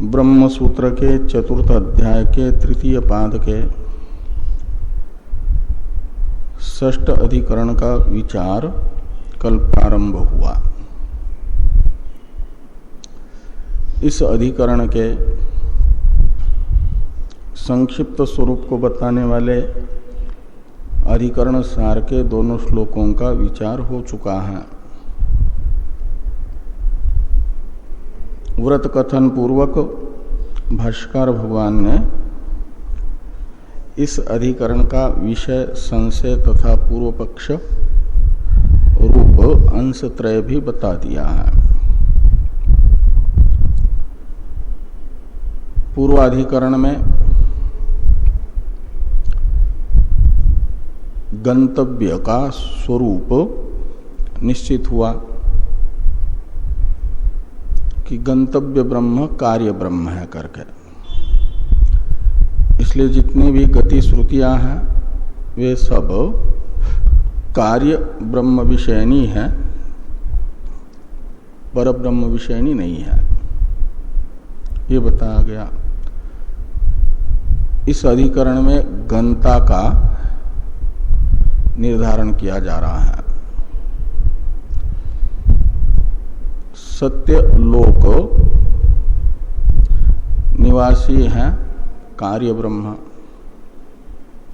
ब्रह्म सूत्र के चतुर्थ अध्याय के तृतीय पाद के षष्ठ अधिकरण का विचार कल प्रारंभ हुआ। इस अधिकरण के संक्षिप्त स्वरूप को बताने वाले अधिकरण सार के दोनों श्लोकों का विचार हो चुका है। व्रत कथन पूर्वक भाष्कर भगवान ने इस अधिकरण का विषय संशय तथा पूर्व पक्ष रूप अंश त्रय भी बता दिया है। पूर्वाधिकरण में गंतव्य का स्वरूप निश्चित हुआ कि गंतव्य ब्रह्म कार्य ब्रह्म है करके। इसलिए जितनी भी गति श्रुतियां हैं वे सब कार्य ब्रह्म विषयनी है, पर ब्रह्म विषयनी नहीं है, ये बताया गया। इस अधिकरण में गंता का निर्धारण किया जा रहा है। सत्य लोक निवासी हैं कार्य ब्रह्म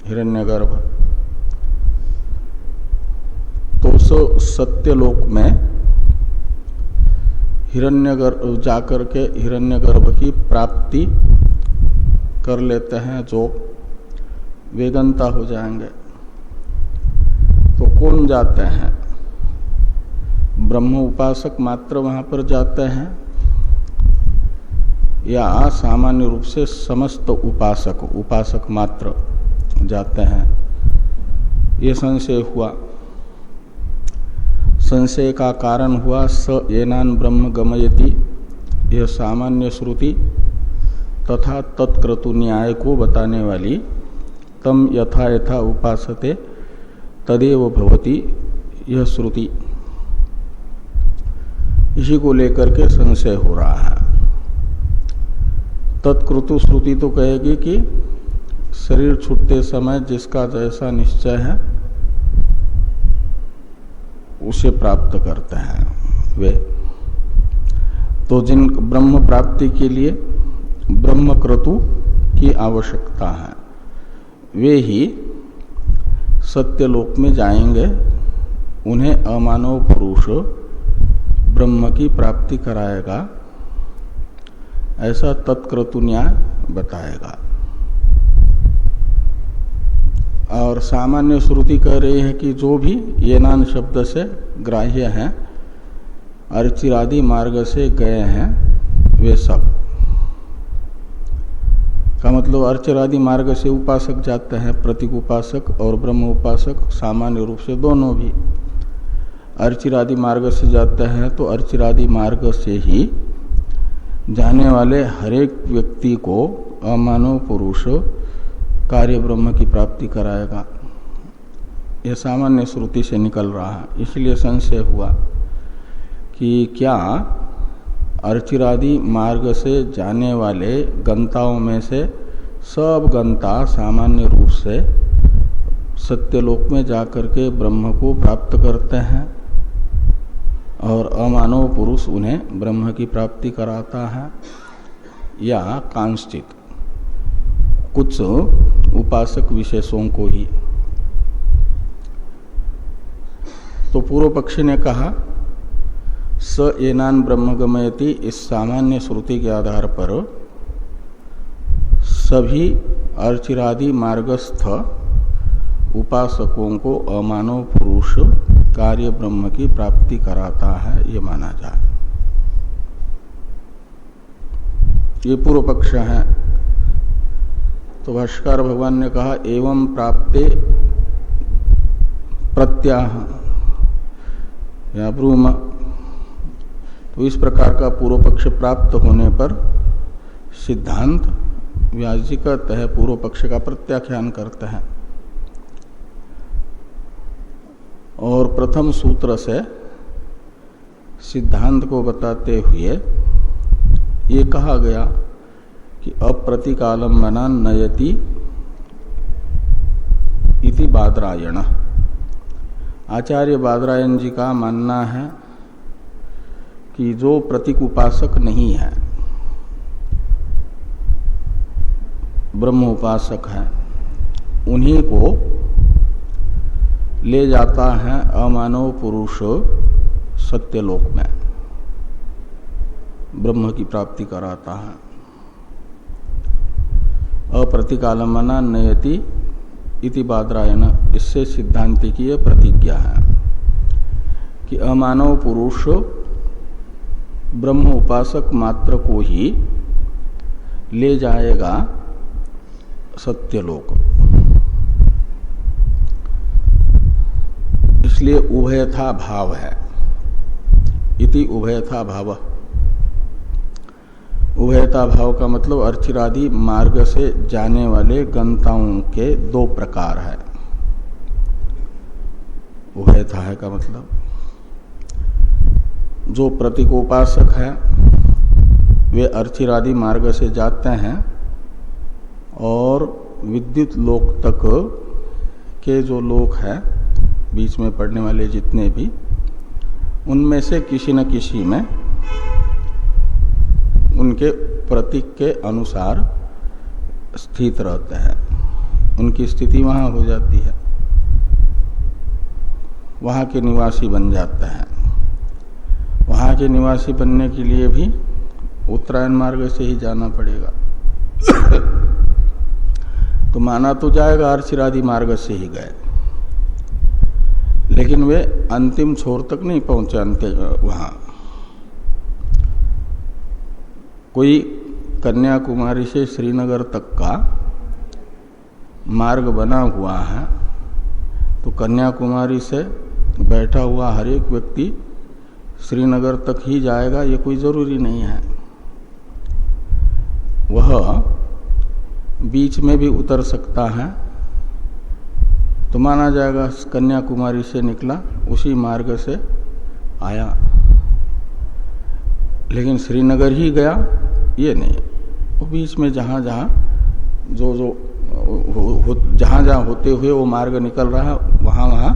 हिरण्यगर्भ। तो उस सत्य लोक में हिरण्यगर्भ जाकर के हिरण्यगर्भ की प्राप्ति कर लेते हैं जो वेगंता हो जाएंगे। तो कौन जाते हैं? ब्रह्म उपासक मात्र वहां पर जाते हैं या सामान्य रूप से समस्त उपासक मात्र जाते हैं? ये संशय हुआ। संशय का कारण हुआ स एनान ब्रह्म गमयति, यह सामान्य श्रुति तथा तत्क्रतु न्याय को बताने वाली तम यथा यथा उपासते तदेव भवति यह श्रुति, इसी को लेकर के संशय हो रहा है। तत्क्रतु श्रुति तो कहेगी कि शरीर छूटते समय जिसका जैसा निश्चय है उसे प्राप्त करते हैं वे। तो जिन ब्रह्म प्राप्ति के लिए ब्रह्मक्रतु की आवश्यकता है वे ही सत्यलोक में जाएंगे, उन्हें अमानव पुरुष ब्रह्म की प्राप्ति कराएगा, ऐसा तत्क्रतु न्याय बताएगा। और सामान्य श्रुति कह रही है कि जो भी येनान शब्द से ग्राह्य हैं, अर्चिरादि मार्ग से गए हैं, वे सब का मतलब अर्चिरादि मार्ग से उपासक जाते हैं, प्रतीक उपासक और ब्रह्म उपासक सामान्य रूप से दोनों भी अर्चिरादि मार्ग से जाते हैं। तो अर्चिरादि मार्ग से ही जाने वाले हरेक व्यक्ति को अमानव पुरुष कार्य ब्रह्म की प्राप्ति कराएगा। यह सामान्य श्रुति से निकल रहा है। इसलिए संशय हुआ कि क्या अर्चिरादि मार्ग से जाने वाले गंताओं में से सब गंता सामान्य रूप से सत्यलोक में जाकर के ब्रह्म को प्राप्त करते हैं और अमानव पुरुष उन्हें ब्रह्म की प्राप्ति कराता है, या कांश्चित कुछ उपासक विशेषों को ही? तो पूर्व पक्षी ने कहा स एनान ब्रह्म गमयति, इस सामान्य श्रुति के आधार पर सभी अर्चिरादि मार्गस्थ उपासकों को अमानव पुरुष कार्य ब्रह्म की प्राप्ति कराता है, ये माना जाए। ये पूर्व पक्ष है। तो भाष्कर भगवान ने कहा एवं प्राप्ते प्रत्याह या ब्रूम। तो इस प्रकार का पूर्व पक्ष प्राप्त होने पर सिद्धांत व्यास जी कहते हैं पूर्व पक्ष का प्रत्याख्यान करते हैं। और प्रथम सूत्र से सिद्धांत को बताते हुए ये कहा गया कि अप्रतिकालंबना नयति इति बादरायण। आचार्य बादरायण जी का मानना है कि जो प्रतीक उपासक नहीं है, ब्रह्म उपासक है, उन्हीं को ले जाता है अमानव पुरुष सत्यलोक में, ब्रह्म की प्राप्ति कराता है। अप्रतिकालंबना नयति इति बादरायण, इससे सिद्धांति की यह प्रतिज्ञा है कि अमानव पुरुष ब्रह्म उपासक मात्र को ही ले जाएगा सत्यलोक। इसलिए उभयथा भाव है, इति उभयथा भाव। उभयता भाव का मतलब अर्चिरादि मार्ग से जाने वाले गंताओं के दो प्रकार है। उभयथा है का मतलब जो प्रतीकोपासक है वे अर्चिरादि मार्ग से जाते हैं और विद्युत लोक तक के जो लोक हैं बीच में पड़ने वाले जितने भी, उनमें से किसी न किसी में उनके प्रतीक के अनुसार स्थित रहते हैं, उनकी स्थिति वहां हो जाती है, वहां के निवासी बन जाते हैं। वहां के निवासी बनने के लिए भी उत्तरायण मार्ग से ही जाना पड़ेगा। तो माना तो जाएगा अर्चिरादि मार्ग से ही गए, लेकिन वे अंतिम छोर तक नहीं पहुंचे। वहां कोई कन्याकुमारी से श्रीनगर तक का मार्ग बना हुआ है, तो कन्याकुमारी से बैठा हुआ हर एक व्यक्ति श्रीनगर तक ही जाएगा, ये कोई जरूरी नहीं है। वह बीच में भी उतर सकता है, तो माना जाएगा कन्याकुमारी से निकला, उसी मार्ग से आया, लेकिन श्रीनगर ही गया ये नहीं। वो बीच में जहाँ जहाँ जहाँ जहाँ होते हुए वो मार्ग निकल रहा है वहाँ वहाँ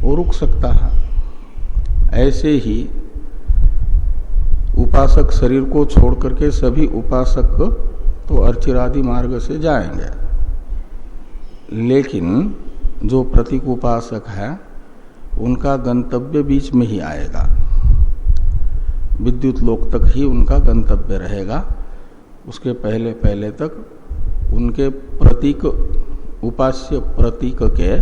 वो रुक सकता है। ऐसे ही उपासक शरीर को छोड़ करके सभी उपासक तो अर्चिरादि मार्ग से जाएंगे, लेकिन जो प्रतीक उपासक है उनका गंतव्य बीच में ही आएगा, विद्युत लोक तक ही उनका गंतव्य रहेगा। उसके पहले पहले तक उनके प्रतीक, उपास्य प्रतीक के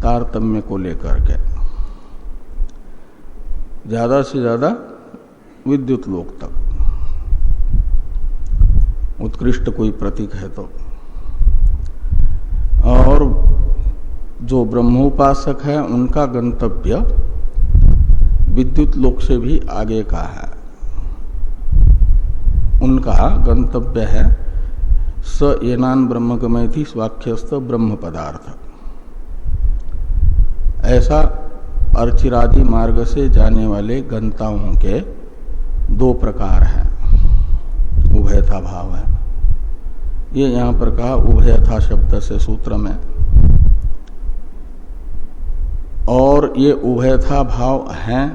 तारतम्य को लेकर के ज्यादा से ज्यादा विद्युत लोक तक, उत्कृष्ट कोई प्रतीक है तो। और जो ब्रह्मोपासक है उनका गंतव्य विद्युत लोक से भी आगे का है। उनका गंतव्य है स येनान ब्रह्म गमयति स्वाख्यस्थ ब्रह्म पदार्थ। ऐसा अर्चिरादि मार्ग से जाने वाले गंताओं के दो प्रकार हैं, उभयथा भाव है। ये यहाँ पर कहा उभयथा शब्द से सूत्र में। और ये उभयथा भाव हैं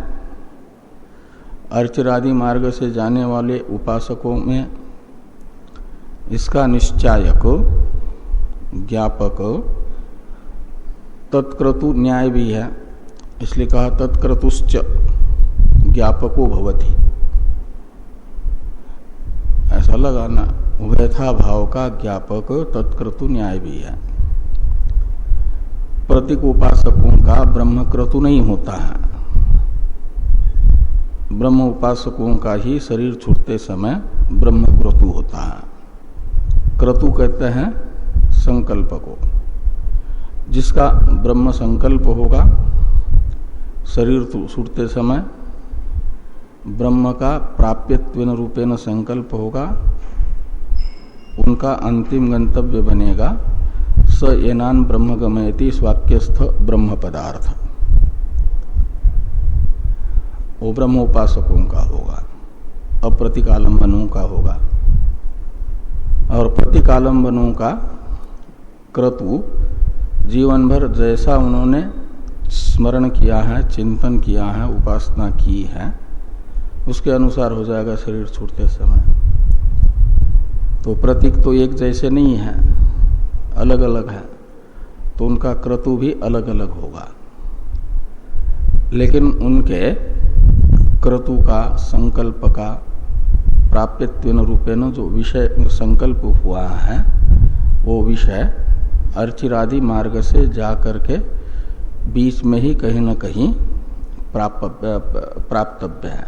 अर्चिरादि मार्ग से जाने वाले उपासकों में। इसका निश्चायक, ज्ञापक तत्क्रतु न्याय भी है, इसलिए कहा तत्क्रतुश्च ज्ञापको भवति, ऐसा लगाना। उभयथा भाव का ज्ञापक तत्क्रतु न्याय भी है। प्रतीक उपासकों का ब्रह्मक्रतु नहीं होता है, ब्रह्म उपासकों का ही शरीर छूटते समय ब्रह्मक्रतु होता है। क्रतु कहते हैं संकल्प को, जिसका ब्रह्म संकल्प होगा, शरीर छूटते समय ब्रह्म का प्राप्यत्वेन रूपेण संकल्प होगा, उनका अंतिम गंतव्य बनेगा स येनान ब्रह्म गमयति स्वाक्यस्थ ब्रह्म पदार्थ। वो ब्रह्मोपासकों का होगा, अप्रतिकालंबनों का होगा। और प्रतीकालंबनों का क्रतु जीवन भर जैसा उन्होंने स्मरण किया है, चिंतन किया है, उपासना की है, उसके अनुसार हो जाएगा शरीर छूटते समय। तो प्रतीक तो एक जैसे नहीं है, अलग अलग है, तो उनका क्रतु भी अलग अलग होगा। लेकिन उनके क्रतु का, संकल्प का प्राप्यत्वेन रूपेण जो विषय संकल्प हुआ है, वो विषय अर्चिरादि मार्ग से जा करके बीच में ही कहीं न कहीं प्राप्तव्य है।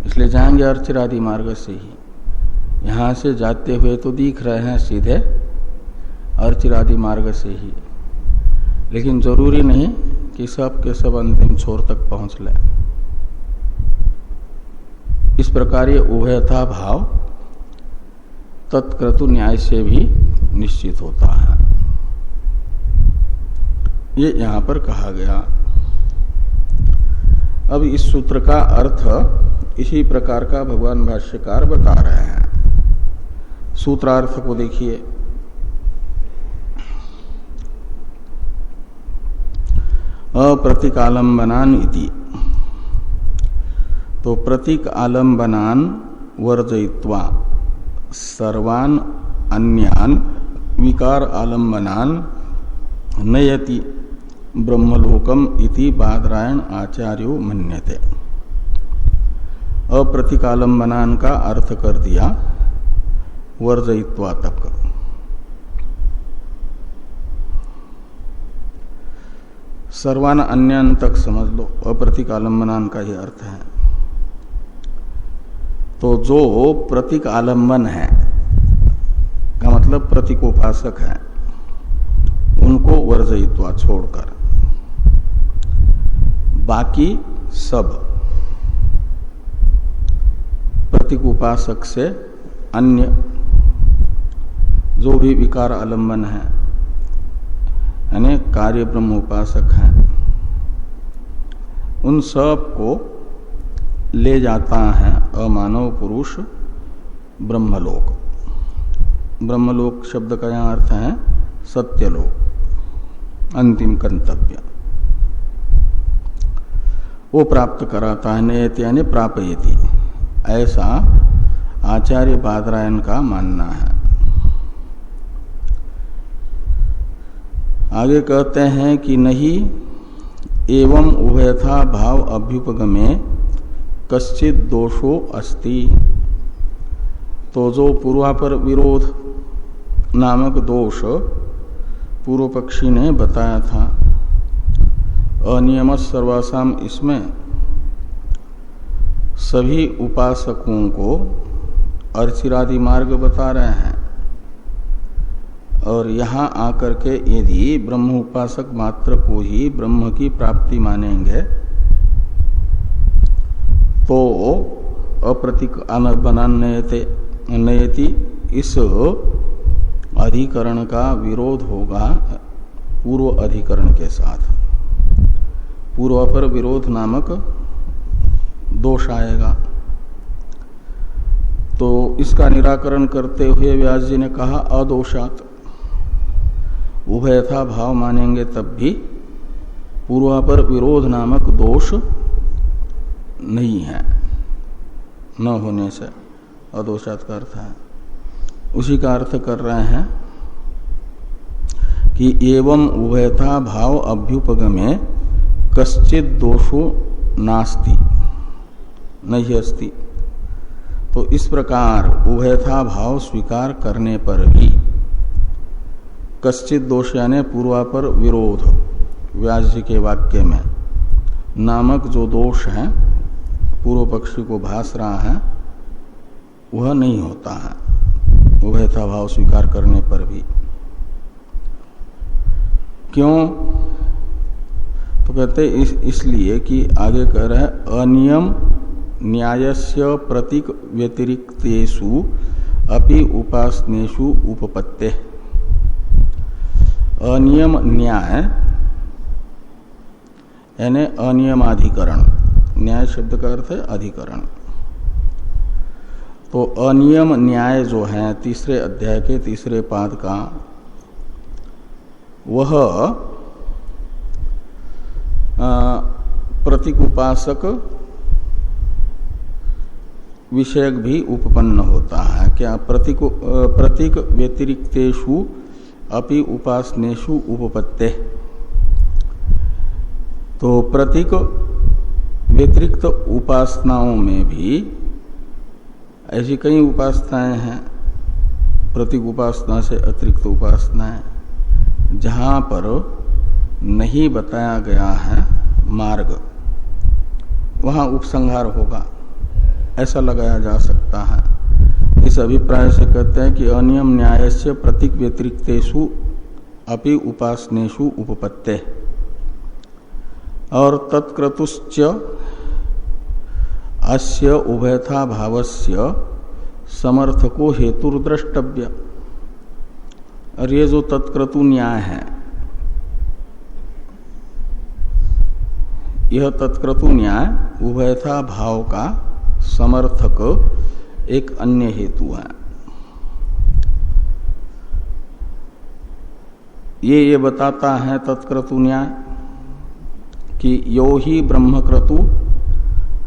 इसलिए जाएंगे अर्चिरादि मार्ग से ही। यहाँ से जाते हुए तो दिख रहे हैं सीधे अर्चिरादि मार्ग से ही, लेकिन जरूरी नहीं कि सब के सब अंतिम छोर तक पहुंच ले। इस प्रकार ये उभयथा भाव तत्क्रतु न्याय से भी निश्चित होता है। ये यहां पर कहा गया। अब इस सूत्र का अर्थ इसी प्रकार का भगवान भाष्यकार बता रहे हैं। सूत्रार्थ को देखिए। अप्रतीकालंबनान इति, तो प्रतीक आलंबनान वर्जयित्वा सर्वान अन्यान विकार आलंबनान नयति ब्रह्मलोकम इति बादरायण आचार्यो मन्यते। अप्रतीकालंबनान का अर्थ कर दिया वर्जयित्वा तक। सर्वान अन्यान तक समझ लो, अप्रतीकालंबनान का ही अर्थ है। तो जो प्रतीक आलंबन है का मतलब प्रतीकोपासक है, उनको वर्जयित्वा छोड़कर बाकी सब प्रतीकोपासक से अन्य जो भी विकार आलंबन है, यानी कार्य ब्रह्म उपासक हैं, उन सब को ले जाता है अमानव पुरुष ब्रह्मलोक। ब्रह्मलोक शब्द का यहाँ अर्थ है सत्यलोक, अंतिम गंतव्य। वो प्राप्त कराता है, नयति यानी प्रापयति, ऐसा आचार्य बादरायण का मानना है। आगे कहते हैं कि नहीं एवं उभयथा भाव अभ्युपगमे कश्चित दोषो अस्ति। तो जो पूर्वापर विरोध नामक दोष पूर्व पक्षी ने बताया था, अनियम सर्वासाम, इसमें सभी उपासकों को अर्चिरादि मार्ग बता रहे हैं, और यहाँ आकर के यदि ब्रह्म उपासक मात्र को ही ब्रह्म की प्राप्ति मानेंगे तो अप्रतीक आलंबनान नयति, इस अधिकरण का विरोध होगा पूर्व अधिकरण के साथ। पूर्वापर विरोध नामक दोष आएगा। तो इसका निराकरण करते हुए व्यास जी ने कहा अदोषात, उभयथा भाव मानेंगे तब भी पूर्वापर विरोध नामक दोष नहीं है, न होने से अदोषात का अर्थ है। उसी का अर्थ कर रहे हैं कि एवं उभयथा भाव अभ्युपगमे कश्चित दोषो नास्ति नहीं अस्ति। तो इस प्रकार उभयथा भाव स्वीकार करने पर भी कश्चित दोष यानी पूर्वापर विरोध, व्यास जी के वाक्य में नामक जो दोष है पूर्व पक्षी को भास रहा है, वह नहीं होता है उभयथा भाव स्वीकार करने पर भी। क्यों? तो कहते इसलिए कि आगे कह रहे हैं अनियम न्यायस्य प्रतीक व्यतिरिक्तेषु अपि उपासनेषु उपपत्ते। अनियम न्याय यानी अनियमाधिकरण, न्याय शब्द का अर्थ है अधिकरण। तो अनियम न्याय जो है तीसरे अध्याय के तीसरे पाद का, वह प्रतीक उपासक विषयक भी उपपन्न होता है। क्या? प्रतीक व्यतिरिक्तेषु अपि उपासनेषु उपपत्ते। तो प्रतीक व्यतिरिक्त उपासनाओं में भी ऐसी कई उपासनाएं हैं, प्रतीक उपासना से अतिरिक्त उपासनाएं, जहां पर नहीं बताया गया है मार्ग, वहां उपसंहार होगा, ऐसा लगाया जा सकता है। इस अभिप्राय से कहते हैं कि अनियम न्यायस्य प्रतीक व्यतिरिक्तेषु अपि उपासनेषु उपपत्ते। और तत्क्रतुश्च अस्य उभयथा भावस्य समर्थको हेतुर्द्रष्टव्य। और ये जो तत्क्रतु न्याय है, यह तत्क्रतु न्याय उभयथा भाव का समर्थक एक अन्य हेतु है। ये बताता है तत्क्रतु न्याय कि यो ही ब्रह्मक्रतु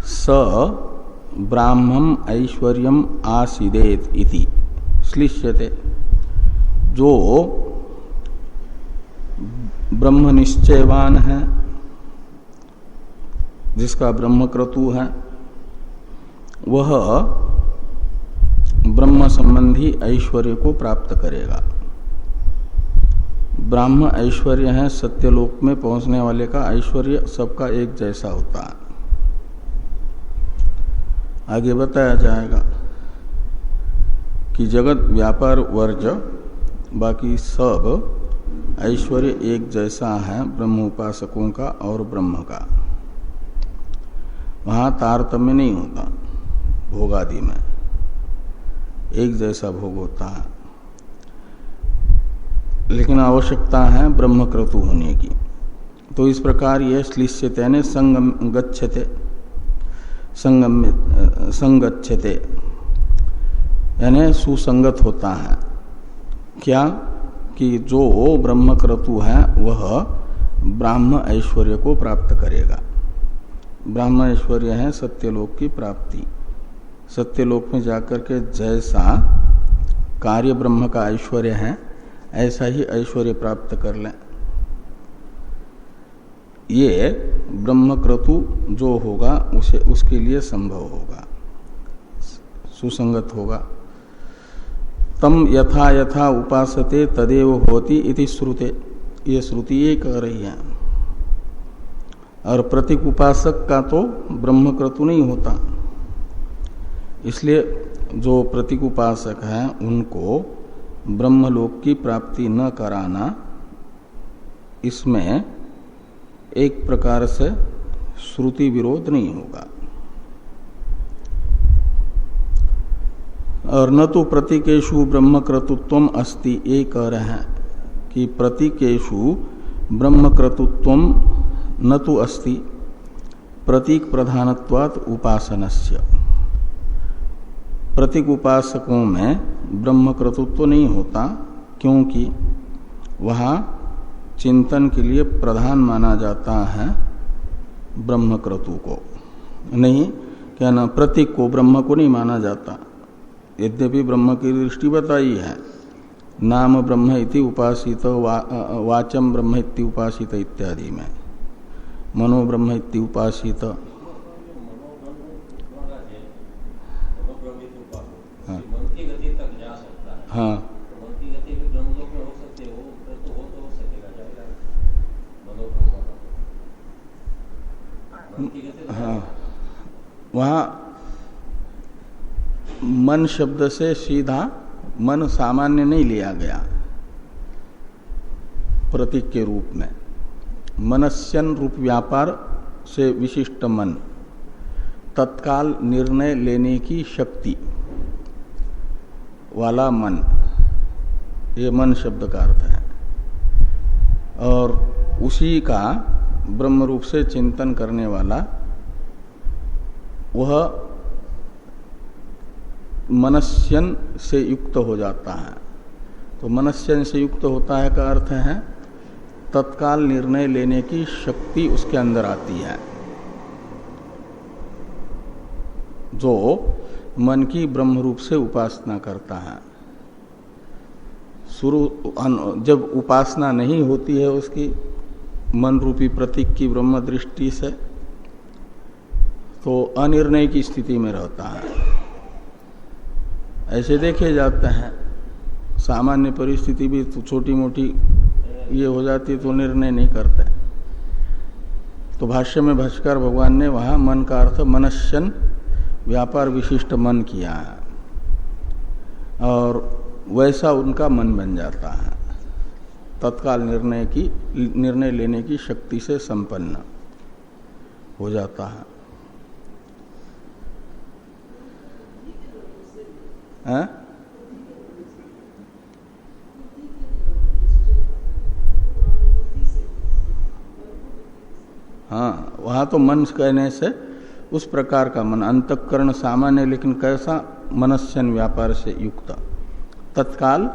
स ब्राह्मम ऐश्वर्यम आसीदेत इति श्लिष्यते। जो ब्रह्म निश्चयवान है, जिसका ब्रह्मक्रतु है, वह ब्रह्म संबंधी ऐश्वर्य को प्राप्त करेगा। ब्राह्म ऐश्वर्य है, सत्यलोक में पहुंचने वाले का ऐश्वर्य सबका एक जैसा होता है। आगे बताया जाएगा कि जगत व्यापार वर्ज बाकी सब ऐश्वर्य एक जैसा है ब्रह्म उपासकों का और ब्रह्म का। वहां तारतम्य नहीं होता, भोगादि में एक जैसा भोग होता है, लेकिन आवश्यकता है ब्रह्मक्रतु होने की। तो इस प्रकार यह श्लिष्यते ने संगच्छते, संगच्छते यानी सुसंगत होता है। क्या? कि जो ब्रह्मक्रतु है वह ब्राह्म ऐश्वर्य को प्राप्त करेगा। ब्राह्म ऐश्वर्य है सत्यलोक की प्राप्ति। सत्यलोक में जाकर के जैसा कार्य ब्रह्म का ऐश्वर्य है, ऐसा ही ऐश्वर्य प्राप्त कर लें। ये ब्रह्मक्रतु जो होगा उसे उसके लिए संभव होगा, सुसंगत होगा। तम यथा यथा उपासते तदेव होति इति श्रुते, ये श्रुति ये कह रही है। और प्रतीक उपासक का तो ब्रह्मक्रतु नहीं होता, इसलिए जो प्रतीक उपासक हैं उनको ब्रह्मलोक की प्राप्ति न कराना, इसमें एक प्रकार से श्रुति विरोध नहीं होगा। और न तो प्रतीकेषु ब्रह्मक्रतुत्वम अस्ति, ये कह रहे हैं कि प्रतीकेषु ब्रह्मक्रतुत्वम न तो अस्ति प्रतीक प्रधानत्वात् उपासनस्य। प्रतीक उपासकों में ब्रह्मक्रतुत्व नहीं होता, क्योंकि वहाँ चिंतन के लिए प्रधान माना जाता है ब्रह्मक्रतु को, नहीं क्या ना, प्रतीक को, ब्रह्म को नहीं माना जाता। यद्यपि ब्रह्म की दृष्टि बताई है, नाम ब्रह्म इति उपासित, वाचम ब्रह्म इति उपासित इत्यादि में, मनो ब्रह्म इति उपासित। हाँ हाँ, वहाँ मन शब्द से सीधा मन सामान्य नहीं लिया गया प्रतीक के रूप में। मनस्यन रूप व्यापार से विशिष्ट मन, तत्काल निर्णय लेने की शक्ति वाला मन, ये मन शब्द का अर्थ है। और उसी का ब्रह्म रूप से चिंतन करने वाला वह मनस्यन से युक्त हो जाता है। तो मनस्यन से युक्त होता है का अर्थ है तत्काल निर्णय लेने की शक्ति उसके अंदर आती है। जो मन की ब्रह्म रूप से उपासना करता है, शुरू जब उपासना नहीं होती है उसकी मन रूपी प्रतीक की ब्रह्म दृष्टि से, तो अनिर्णय की स्थिति में रहता है। ऐसे देखे जाते हैं, सामान्य परिस्थिति भी तो छोटी मोटी ये हो जाती है तो निर्णय नहीं करते। तो भाष्य में भाष्यकार भगवान ने वहां मन का अर्थ मनस्यन व्यापार विशिष्ट मन किया है, और वैसा उनका मन बन जाता है, तत्काल निर्णय लेने की शक्ति से संपन्न हो जाता है। हाँ, वहां तो मन कहने से उस प्रकार का मन, अंतःकरण सामान्य लेकिन कैसा, मनस्यन व्यापार से युक्त, तत्काल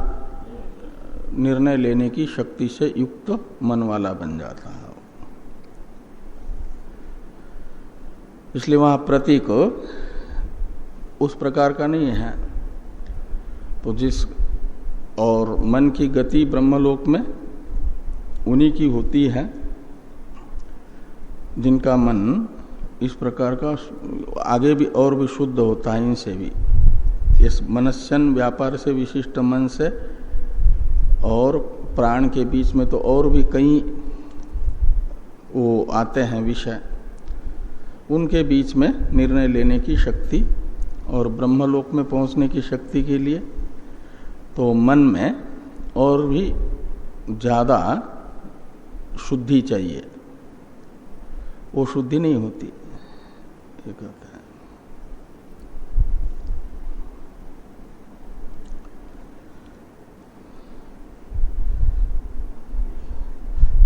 निर्णय लेने की शक्ति से युक्त मन वाला बन जाता है। इसलिए वहां प्रतीक उस प्रकार का नहीं है। तो जिस और मन की गति ब्रह्मलोक में उन्हीं की होती है जिनका मन इस प्रकार का आगे भी और भी शुद्ध होता है इनसे भी, इस मनस्यन व्यापार से विशिष्ट मन से, और प्राण के बीच में तो और भी कई वो आते हैं विषय, उनके बीच में निर्णय लेने की शक्ति और ब्रह्मलोक में पहुंचने की शक्ति के लिए तो मन में और भी ज्यादा शुद्धि चाहिए। वो शुद्धि नहीं होती, ये कहते हैं।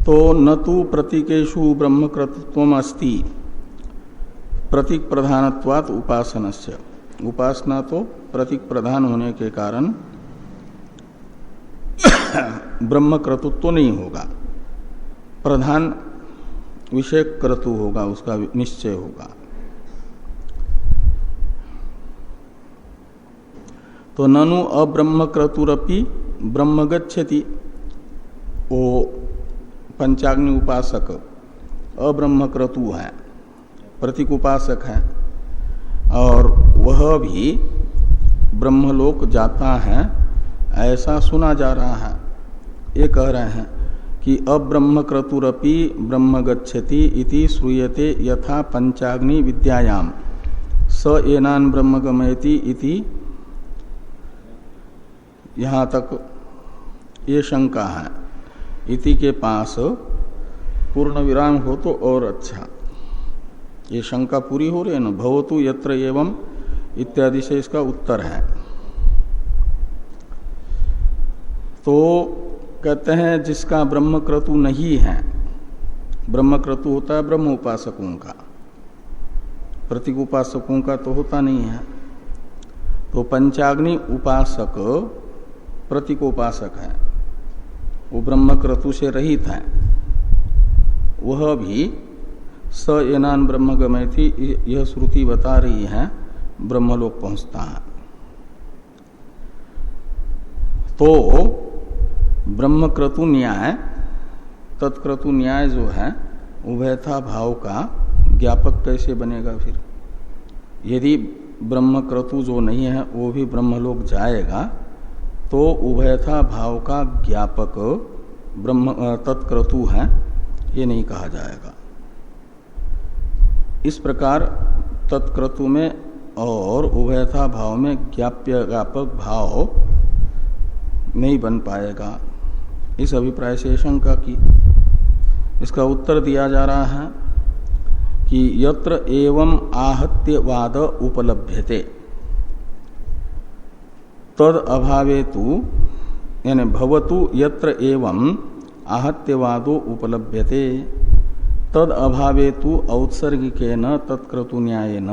तो न तो प्रतीकेषु ब्रह्मकृतत्वम् अस्ति प्रतीक प्रधानत्वात् उपासनस्य। उपासना तो प्रतीक प्रधान होने के कारण ब्रह्मक्रतुत्व नहीं होगा, प्रधान विषय क्रतु होगा, उसका निश्चय होगा। तो ननु अब्रह्मक्रतुरपि ब्रह्म गच्छति, वो पंचाग्नि उपासक अब्रह्मक्रतु है, प्रतीक उपासक है, और वह भी ब्रह्मलोक जाता है ऐसा सुना जा रहा है। ये कह रहे हैं कि अब्रह्मक्रतुरपि ब्रह्म गच्छति इति श्रूयते यथा पंचाग्नि विद्यायाम स एनान ब्रह्म गमयति इति। यहाँ तक ये शंका है, इति के पास पूर्ण विराम हो तो और अच्छा। ये शंका पूरी हो रही है ना, भवतु यत्र एवं इत्यादि से इसका उत्तर है। तो कहते हैं जिसका ब्रह्मक्रतु नहीं है, ब्रह्मक्रतु होता है ब्रह्म उपासकों का, प्रतीक उपासकों का तो होता नहीं है। तो पंचाग्नि उपासक प्रतीक उपासक है, वो ब्रह्मक्रतु से रहित है, वह भी स एनान ब्रह्म गमयति, यह श्रुति बता रही है ब्रह्मलोक पहुंचता है। तो ब्रह्मक्रतु न्याय, तत्क्रतु न्याय जो है उभयथा भाव का ज्ञापक कैसे बनेगा फिर? यदि ब्रह्मक्रतु जो नहीं है वो भी ब्रह्मलोक जाएगा तो उभयथा भाव का ज्ञापक ब्रह्म तत्क्रतु है, ये नहीं कहा जाएगा। इस प्रकार तत्क्रतु में और उभयथा भाव में ज्ञाप्य ज्ञापक भाव नहीं बन पाएगा, इस अभिप्राय से शंका की। इसका उत्तर दिया जा रहा है कि यत्र एवं आहत्यवाद उपलभ्यते तद अभावे तु, यानी भवतु यत्र एवं आहत्यवादो उपलभ्यते तद अभावे तु औत्सर्गिकेन तत्क्रतु न्यायेन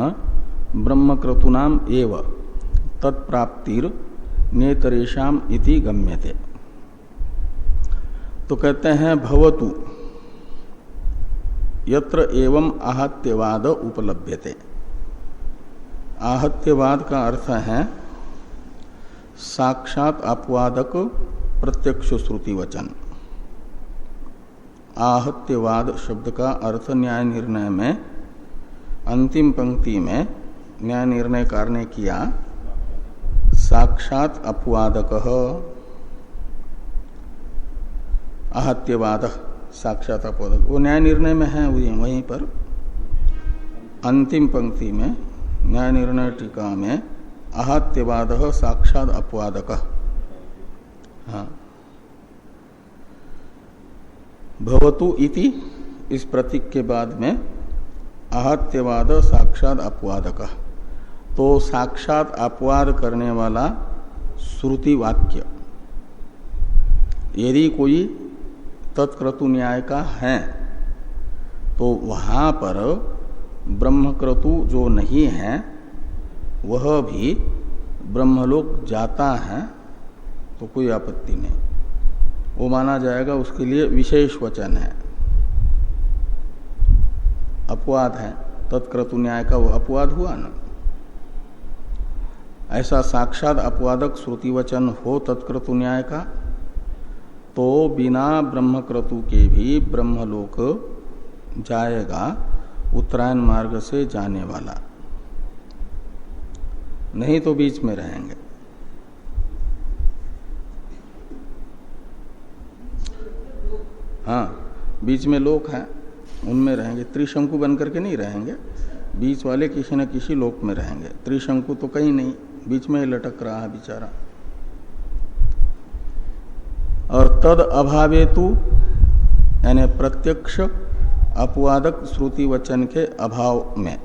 ब्रह्मक्रतूनाम एव तत्प्राप्तिर नेतरेषाम इति गम्यते। तो कहते हैं भवतु यत्र एवं आहत्यवाद उपलभ्यते। आहत्यवाद का अर्थ है साक्षात अपवादक प्रत्यक्ष श्रुति वचन। आहत्यवाद शब्द का अर्थ न्याय निर्णय में अंतिम पंक्ति में न्याय निर्णयकार ने किया साक्षात अपवादक आहत्यवाद साक्षात अपवादक, वो न्याय निर्णय में है वहीं पर अंतिम पंक्ति में न्याय निर्णय टीका में आहत्यवाद साक्षात अपवादक। हाँ, भवतु इति इस प्रतीक के बाद में आहत्यवाद साक्षात अपवादक। तो साक्षात अपवाद करने वाला श्रुति वाक्य यदि कोई तत्क्रतु न्याय का है तो वहां पर ब्रह्मक्रतु जो नहीं है वह भी ब्रह्मलोक जाता है तो कोई आपत्ति नहीं, वो माना जाएगा, उसके लिए विशेष वचन है। अपवाद है तत्क्रतु न्याय का, वो अपवाद हुआ ना। ऐसा साक्षात अपवादक श्रुति वचन हो तत्क्रतु न्याय का तो बिना ब्रह्मक्रतु के भी ब्रह्मलोक जाएगा उत्तरायण मार्ग से जाने वाला, नहीं तो बीच में रहेंगे। हाँ, बीच में लोक हैं उनमें रहेंगे, त्रिशंकु बन करके नहीं रहेंगे, बीच वाले किसी न किसी लोक में रहेंगे। त्रिशंकु तो कहीं नहीं, बीच में ही लटक रहा है बेचारा। और तद अभावेतु यानी प्रत्यक्ष अपवादक श्रुति वचन के अभाव में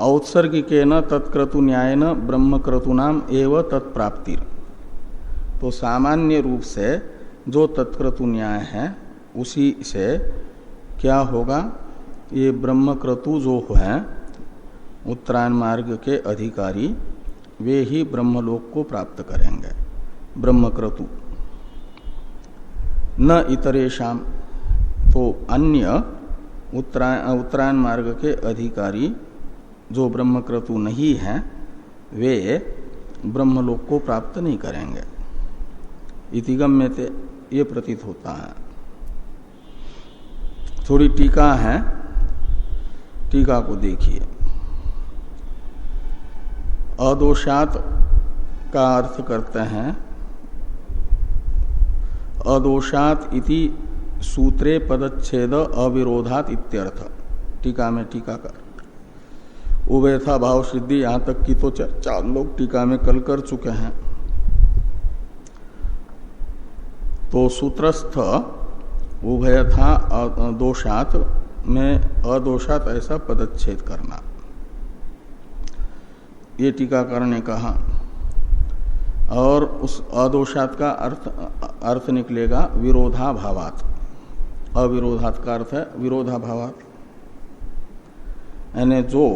औत्सर्गिकेन तत्क्रतु न्यायेन ब्रह्मक्रतुनाम एव तत्प्राप्तिर। तो सामान्य रूप से जो तत्क्रतु न्याय है उसी से क्या होगा, ये ब्रह्मक्रतु जो है उत्तरायण मार्ग के अधिकारी वे ही ब्रह्मलोक को प्राप्त करेंगे। ब्रह्मक्रतु न इतरेषाम, तो अन्य उत्तरायण मार्ग के अधिकारी जो ब्रह्मक्रतु नहीं हैं वे ब्रह्मलोक को प्राप्त नहीं करेंगे। इति गम्यते, ये प्रतीत होता है। थोड़ी टीका है, टीका को देखिए। अदोषात का अर्थ करते हैं अदोषात इति सूत्रे पदच्छेद अविरोधात इत्यर्थ। टीका में टीकाकार उभयथा भाव सिद्धि, यहां तक की तो चर्चा लोग टीका में कल कर चुके हैं। तो सूत्रस्थ उभयथा दोषात में अदोषात ऐसा पदच्छेद करना, ये टीकाकार ने कहा। और उस अदोषात का अर्थ निकलेगा विरोधाभावात। अविरोधात का अर्थ है विरोधाभावात, यानी जो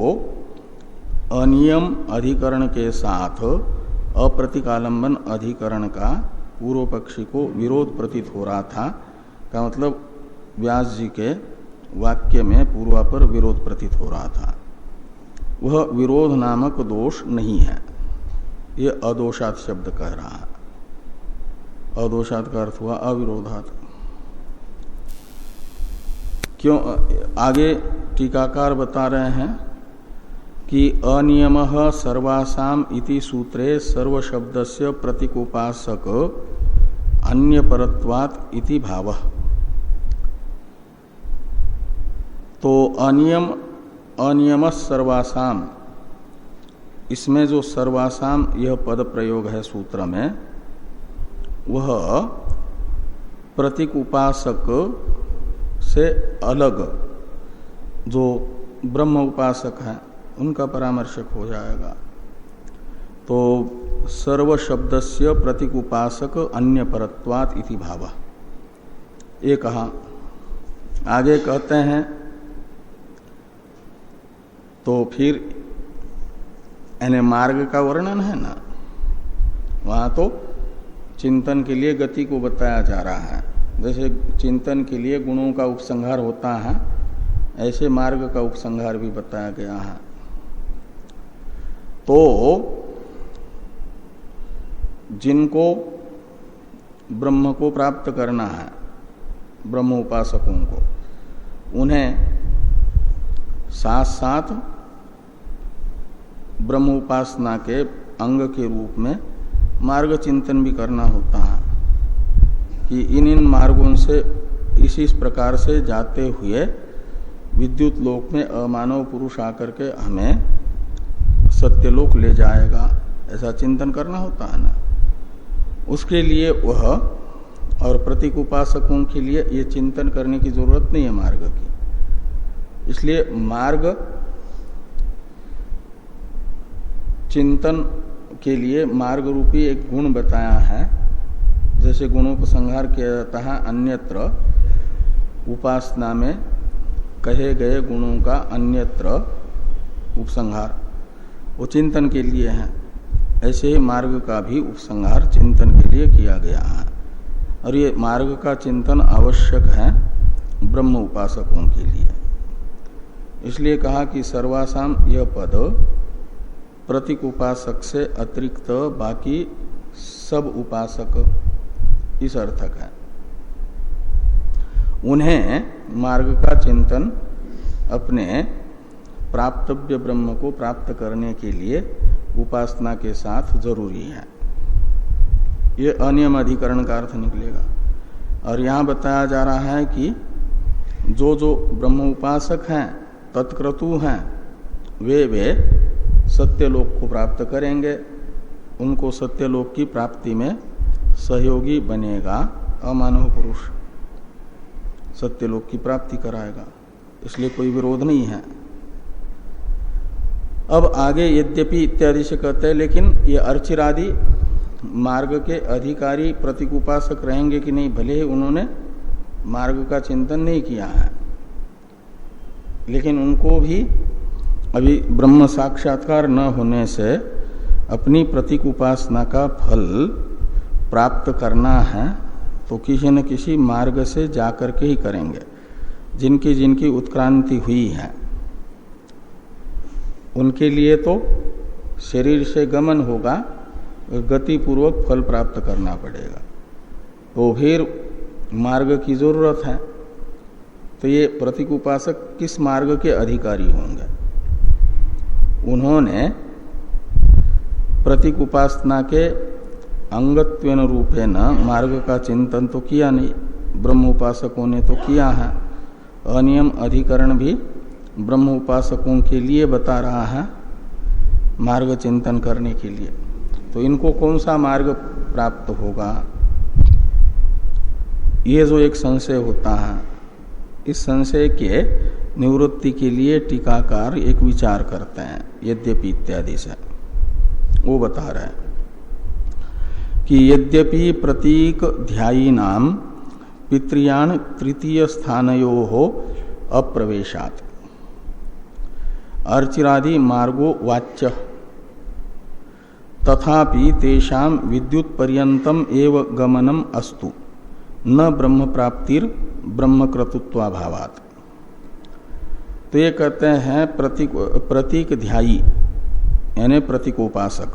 अनियम अधिकरण के साथ अप्रतिकालंबन अधिकरण का पूर्व पक्षी को विरोध प्रतीत हो रहा था, का मतलब व्यास जी के वाक्य में पूर्वापर विरोध प्रतीत हो रहा था, वह विरोध नामक दोष नहीं है। ये अदोषात शब्द कह रहा है। अदोषात का अर्थ हुआ अविरोधात। क्यों, आगे टीकाकार बता रहे हैं कि अनियमः सर्वासाम इति सूत्रे सर्व शब्दस्य प्रतीकोपासक अन्य परत्वात् इति भावः। तो अनियम सर्वासाम, इसमें जो सर्वासाम यह पद प्रयोग है सूत्र में, वह प्रतीक उपासक से अलग जो ब्रह्म उपासक है उनका परामर्शक हो जाएगा। तो सर्व शब्दस्य प्रतीक उपासक अन्य परत्वात् इति भावः, ये कहा। आगे कहते हैं तो फिर यानी मार्ग का वर्णन है ना, वहां तो चिंतन के लिए गति को बताया जा रहा है। जैसे चिंतन के लिए गुणों का उपसंहार होता है, ऐसे मार्ग का उपसंहार भी बताया गया है। तो जिनको ब्रह्म को प्राप्त करना है, ब्रह्म उपासकों को, उन्हें साथ साथ ब्रह्म उपासना के अंग के रूप में मार्ग चिंतन भी करना होता है कि इन मार्गों से इस प्रकार से जाते हुए विद्युत लोक में अमानव पुरुष आकर के हमें सत्यलोक ले जाएगा, ऐसा चिंतन करना होता है ना। उसके लिए वह और प्रतीक उपासकों के लिए ये चिंतन करने की जरूरत नहीं है मार्ग की। इसलिए मार्ग चिंतन के लिए मार्ग रूपी एक गुण बताया है। जैसे गुणों को संहार किया जाता है अन्यत्र, उपासना में कहे गए गुणों का अन्यत्र उपसंहार वो चिंतन के लिए है, ऐसे ही मार्ग का भी उपसंहार चिंतन के लिए किया गया है। और ये मार्ग का चिंतन आवश्यक है ब्रह्म उपासकों के लिए। इसलिए कहा कि सर्वासाम यह पद प्रतीक उपासक से अतिरिक्त बाकी सब उपासक इस अर्थक है। उन्हें मार्ग का चिंतन अपने प्राप्तव्य ब्रह्म को प्राप्त करने के लिए उपासना के साथ जरूरी है। ये अनियम अधिकरण का अर्थ निकलेगा। और यहाँ बताया जा रहा है कि जो जो ब्रह्म उपासक हैं, तत्क्रतु हैं, वे सत्यलोक को प्राप्त करेंगे। उनको सत्यलोक की प्राप्ति में सहयोगी बनेगा अमानव पुरुष, सत्यलोक की प्राप्ति कराएगा। इसलिए कोई विरोध नहीं है। अब आगे यद्यपि इत्यादि से कहते हैं, लेकिन ये अर्चिरादि मार्ग के अधिकारी प्रतीक उपासक रहेंगे कि नहीं, भले ही उन्होंने मार्ग का चिंतन नहीं किया है, लेकिन उनको भी अभी ब्रह्म साक्षात्कार न होने से अपनी प्रतीक उपासना का फल प्राप्त करना है, तो किसी न किसी मार्ग से जाकर के ही करेंगे। जिनकी जिनकी उत्क्रांति हुई है उनके लिए तो शरीर से गमन होगा, गति पूर्वक फल प्राप्त करना पड़ेगा, तो फिर मार्ग की जरूरत है। तो ये प्रतीक उपासक किस मार्ग के अधिकारी होंगे? उन्होंने प्रतीक उपासना के अंगत्वेन रूपेण मार्ग का चिंतन तो किया नहीं, ब्रह्म उपासकों ने तो किया है। अनियम अधिकरण भी ब्रह्म उपासकों के लिए बता रहा है मार्ग चिंतन करने के लिए। तो इनको कौन सा मार्ग प्राप्त होगा, ये जो एक संशय होता है, इस संशय के निवृत्ति के लिए टीकाकार एक विचार करते हैं यद्यपि इत्यादि से। वो बता रहे हैं कि यद्यपि प्रतीक ध्यायी नाम पितृयान तृतीय स्थानयो अप्रवेशात् अर्चिरादि मार्गो वाच्य तथापि तेषाम विद्युत पर्यंतम एव गमनम अस्तु न ब्रह्म प्राप्तिर ब्रह्मक्रतुत्वाभावात्। तो ये कहते हैं प्रतीक ध्यायी यानी प्रतीकोपासक,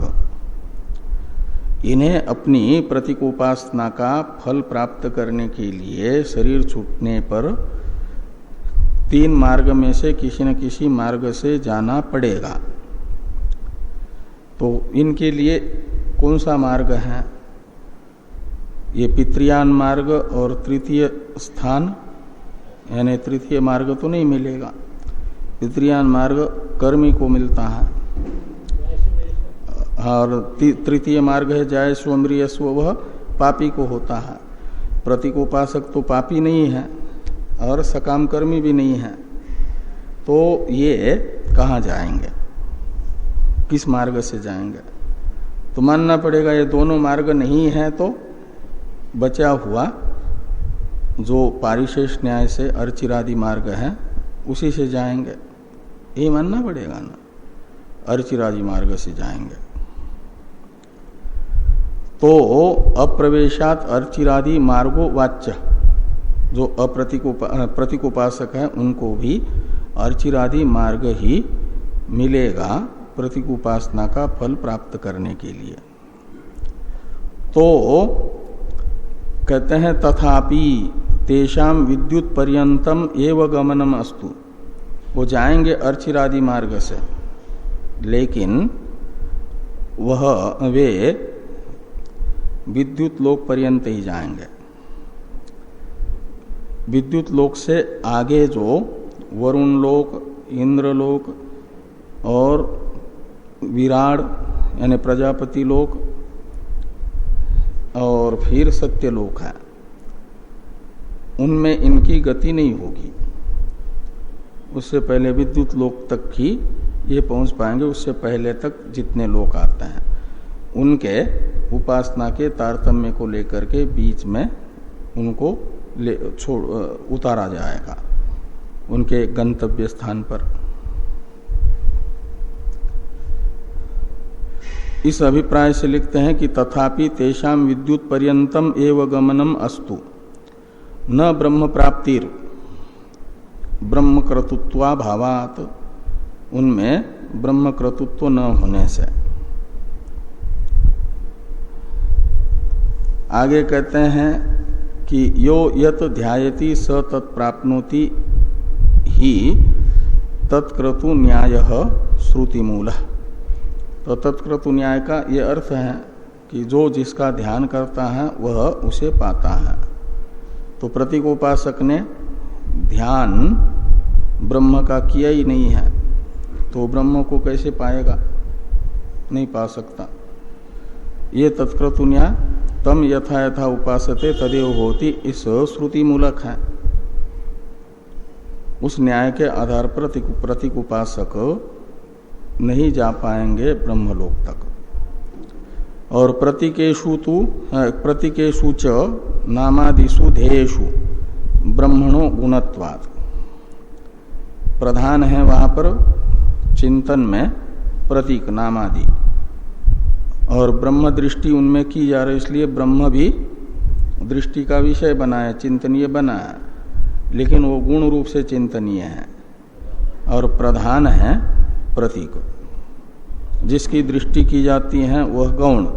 इन्हें अपनी प्रतीकोपासना का फल प्राप्त करने के लिए शरीर छूटने पर तीन मार्ग में से किसी न किसी मार्ग से जाना पड़ेगा। तो इनके लिए कौन सा मार्ग है? ये पितृयान मार्ग और तृतीय स्थान यानी तृतीय मार्ग तो नहीं मिलेगा। पितृयान मार्ग कर्मी को मिलता है और तृतीय मार्ग है जाय स्वमृय स्व, वह पापी को होता है। प्रतीकोपासक तो पापी नहीं है और सकाम कर्मी भी नहीं है, तो ये कहाँ जाएंगे, किस मार्ग से जाएंगे? तो मानना पड़ेगा ये दोनों मार्ग नहीं है, तो बचा हुआ जो पारिशेष न्याय से अर्चिरादि मार्ग है उसी से जाएंगे, यही मानना पड़ेगा ना। अर्चिरादि मार्ग से जाएंगे। तो अप्रवेशात अर्चिरादि मार्गो वाच्य, जो प्रतीक उपासक है उनको भी अर्चिरादि मार्ग ही मिलेगा प्रतीक उपासना का फल प्राप्त करने के लिए। तो कहते हैं तथापि तेषाम विद्युत पर्यंतम एव गमनम अस्तु, वो जाएंगे अर्चिरादि मार्ग से, लेकिन वे विद्युत लोक पर्यंत ही जाएंगे। विद्युत लोक से आगे जो वरुण लोक, इंद्रलोक और विराड यानी प्रजापति लोक और फिर सत्यलोक है, उनमें इनकी गति नहीं होगी। उससे पहले विद्युत लोक तक ही ये पहुंच पाएंगे। उससे पहले तक जितने लोक आते हैं उनके उपासना के तारतम्य को लेकर के बीच में उनको उतारा जाएगा उनके गंतव्य स्थान पर। इस अभिप्राय से लिखते हैं कि तथापि तेषाम विद्युत पर्यंतम एव गमनम अस्तु न ब्रह्म प्राप्तिर ब्रह्म क्रतुत्वा भावात, उनमें ब्रह्म क्रतुत्व न होने से। आगे कहते हैं कि यो यत ध्यायति स तत्प्राप्नोति ही तत्क्रतु न्यायः श्रुतिमूलः। तो तत्क्रतु न्याय का ये अर्थ है कि जो जिसका ध्यान करता है वह उसे पाता है। तो प्रतीकोपासक ने ध्यान ब्रह्म का किया ही नहीं है, तो ब्रह्म को कैसे पाएगा? नहीं पा सकता। ये तत्क्रतु न्याय तम यथा यथा उपासते तदेव होती, इस श्रुति मूलक है। उस न्याय के आधार पर प्रतीक उपासक नहीं जा पाएंगे ब्रह्मलोक तक। और प्रतीकेषु च नामादिषु ध्येयेषु ब्रह्मणो गुणत्वात्, प्रधान है वहां पर चिंतन में प्रतीक नामादि, और ब्रह्म दृष्टि उनमें की जा रही, इसलिए ब्रह्म भी दृष्टि का विषय बना है, चिंतनीय बना है, लेकिन वो गुण रूप से चिंतनीय है। और प्रधान है प्रतीक। जिसकी दृष्टि की जाती है वह गौण,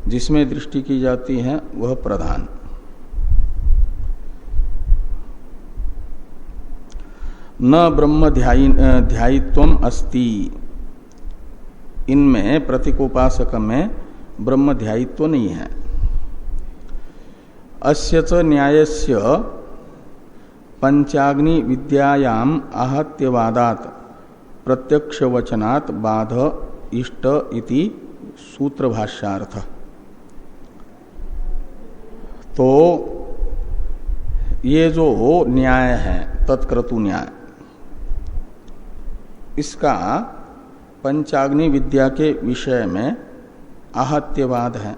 जिसमें दृष्टि की जाती है वह प्रधान। न ब्रह्म ध्यायित्वम अस्ति, इनमें प्रतीकोपासक में ब्रह्म ध्यायित्व नहीं है। अस्य च न्यायस्य पंचाग्नि विद्यायाम आहत्यवादात प्रत्यक्ष वचनात् बाध इष्ट इति सूत्र भाष्यार्थ। तो ये जो न्याय है तत्क्रतु न्याय, इसका पंचाग्नि विद्या के विषय में आहत्यवाद है,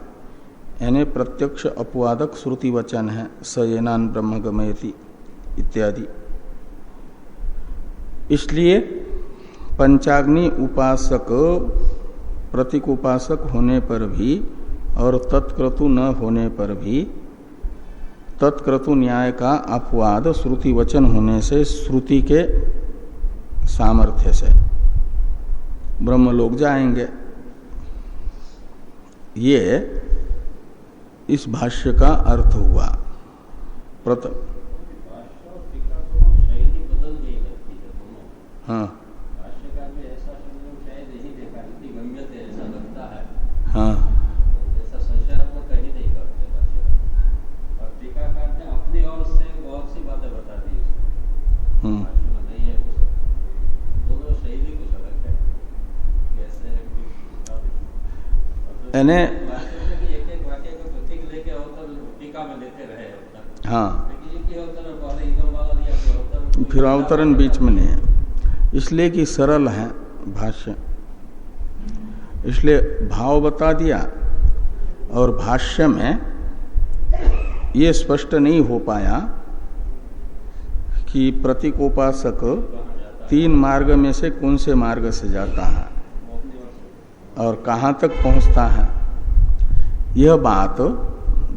यानी प्रत्यक्ष अपवादक श्रुति वचन है, सयेनान ब्रह्म गमयति इत्यादि। इसलिए पंचाग्नि उपासक प्रतीक उपासक होने पर भी और तत्क्रतु न होने पर भी तत्क्रतु न्याय का अपवाद श्रुति वचन होने से, श्रुति के सामर्थ्य से ब्रह्म लोग जाएंगे। ये इस भाष्य का अर्थ हुआ। हाँ हाँ ऐसा संशयात्मक कहीं नहीं करते और टीकाकार ने अपनी ओर से बहुत सी बातें बता दी। नहीं है दोनों शैली कुछ अलग है। कैसे एक एक वाक्य का प्रतीक लेके अवतर टीका में लेते रहे। हाँ, फिर अवतरण बीच में नहीं है, इसलिए कि सरल है भाष्य, इसलिए भाव बता दिया। और भाष्य में ये स्पष्ट नहीं हो पाया कि प्रतीकोपासक तीन मार्ग में से कौन से मार्ग से जाता है। और कहाँ तक पहुँचता है, यह बात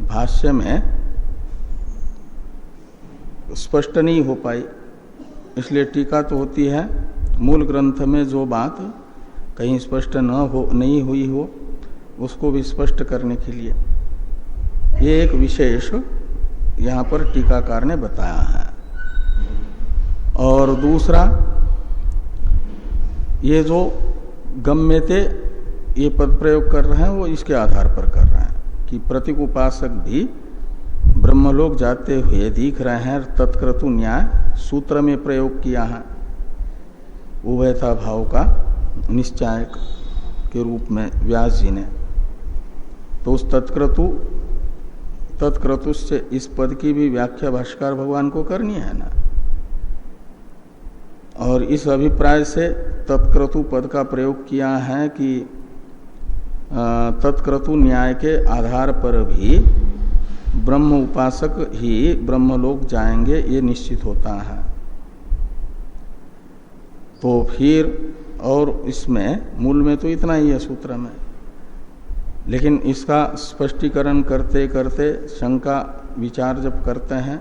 भाष्य में स्पष्ट नहीं हो पाई। इसलिए टीका तो होती है मूल ग्रंथ में जो बात कहीं स्पष्ट नहीं हुई हो उसको भी स्पष्ट करने के लिए ये एक विशेष यहाँ पर टीकाकार ने बताया है। और दूसरा, ये जो गम्यते ये पद प्रयोग कर रहे हैं वो इसके आधार पर कर रहे हैं कि प्रतीक उपासक भी ब्रह्मलोक जाते हुए दिख रहे हैं। तत्क्रतु न्याय सूत्र में प्रयोग किया है उभयता भाव का निश्चायक के रूप में व्यास जी ने। तो उस तत्क्रतु से इस पद की भी व्याख्या भाष्यकार भगवान को करनी है ना। और इस अभिप्राय से तत्क्रतु पद का प्रयोग किया है कि तत्क्रतु न्याय के आधार पर भी ब्रह्म उपासक ही ब्रह्मलोक जाएंगे ये निश्चित होता है। तो फिर और इसमें मूल में तो इतना ही है सूत्र में, लेकिन इसका स्पष्टीकरण करते करते शंका विचार जब करते हैं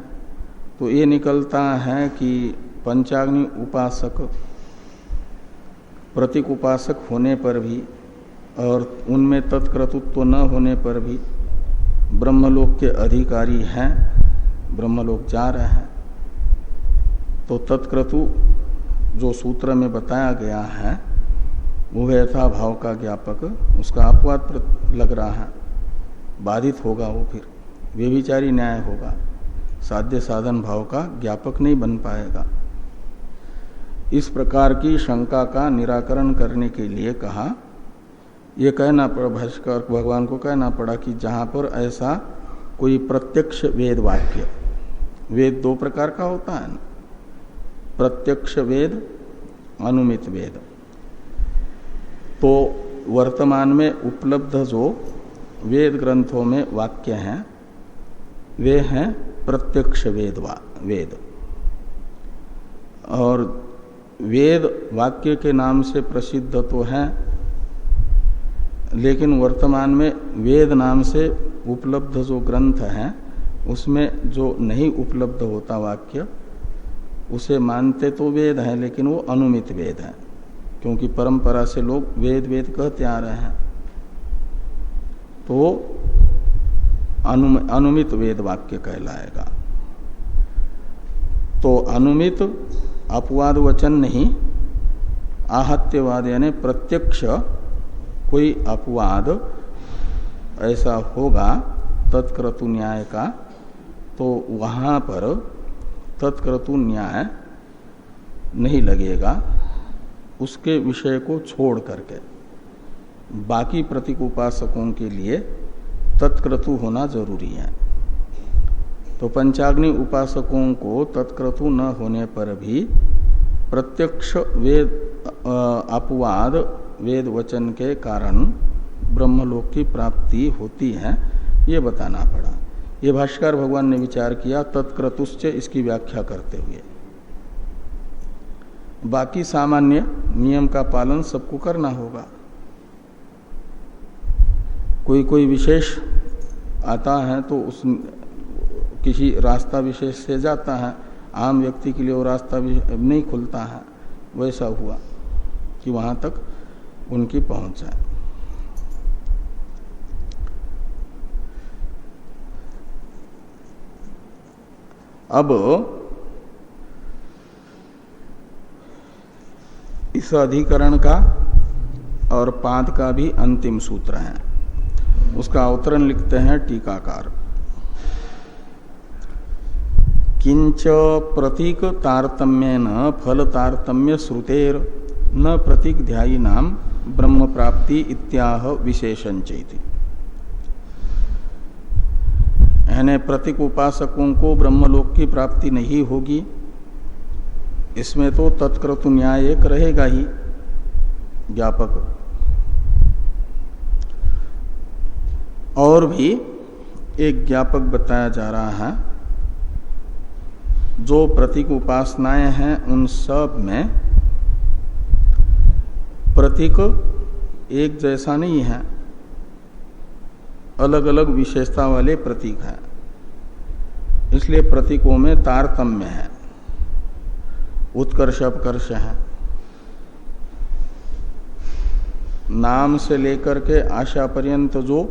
तो ये निकलता है कि पंचाग्नि उपासक प्रतीक उपासक होने पर भी और उनमें तत्क्रतुत्व न होने पर भी ब्रह्मलोक के अधिकारी हैं, ब्रह्मलोक जा रहे हैं। तो तत्क्रतु जो सूत्र में बताया गया है वो यथा भाव का ज्ञापक, उसका अपवाद लग रहा है, बाधित होगा वो, फिर व्यभिचारी न्याय होगा, साध्य साधन भाव का ज्ञापक नहीं बन पाएगा। इस प्रकार की शंका का निराकरण करने के लिए कहा, ये कहना पड़ा भाष्यकार भगवान को कहना पड़ा कि जहाँ पर ऐसा कोई प्रत्यक्ष वेद वाक्य, वेद दो प्रकार का होता है ना, प्रत्यक्ष वेद, अनुमित वेद। तो वर्तमान में उपलब्ध जो वेद ग्रंथों में वाक्य हैं वे हैं प्रत्यक्ष वेद। और वेद वाक्य के नाम से प्रसिद्ध तो हैं, लेकिन वर्तमान में वेद नाम से उपलब्ध जो ग्रंथ हैं उसमें जो नहीं उपलब्ध होता वाक्य उसे मानते तो वेद है, लेकिन वो अनुमित वेद है, क्योंकि परंपरा से लोग वेद वेद कहते आ रहे हैं। तो अनुमित वेद वाक्य कहलाएगा। तो अनुमित अपवाद वचन नहीं, आहत्यवाद यानी प्रत्यक्ष कोई अपवाद ऐसा होगा तत्क्रतु न्याय का, तो वहाँ पर तत्क्रतु न्याय नहीं लगेगा। उसके विषय को छोड़ करके बाकी प्रतीक उपासकों के लिए तत्क्रतु होना जरूरी है। तो पंचाग्नि उपासकों को तत्क्रतु न होने पर भी प्रत्यक्ष वेद अपवाद वेद वचन के कारण ब्रह्मलोक की प्राप्ति होती है, ये बताना पड़ा। ये भाष्यकार भगवान ने विचार किया तत्क्रतुश्च इसकी व्याख्या करते हुए। बाकी सामान्य नियम का पालन सबको करना होगा। कोई कोई विशेष आता है तो उस किसी रास्ता विशेष से जाता है, आम व्यक्ति के लिए वो रास्ता नहीं खुलता है। वैसा हुआ कि वहां तक उनकी पहुंच है। अब इस अधिकरण का और पाद का भी अंतिम सूत्र है, उसका अवतरण लिखते हैं टीकाकार। किंच प्रतीक तारतम्येन फल तारतम्य श्रुतेर न प्रतीक ध्यायी नाम ब्रह्म प्राप्ति इत्याह विशेषंचेति। यानी प्रतीक उपासकों को ब्रह्मलोक की प्राप्ति नहीं होगी, इसमें तो तत्क्रतु न्याय एक रहेगा ही ज्ञापक। और भी एक ज्ञापक बताया जा रहा है, जो प्रतीक उपासनाएं हैं उन सब में प्रतीक एक जैसा नहीं है, अलग अलग विशेषता वाले प्रतीक हैं। इसलिए प्रतीकों में तारतम्य है, उत्कर्ष अपकर्ष है। नाम से लेकर के आशा पर्यंत जो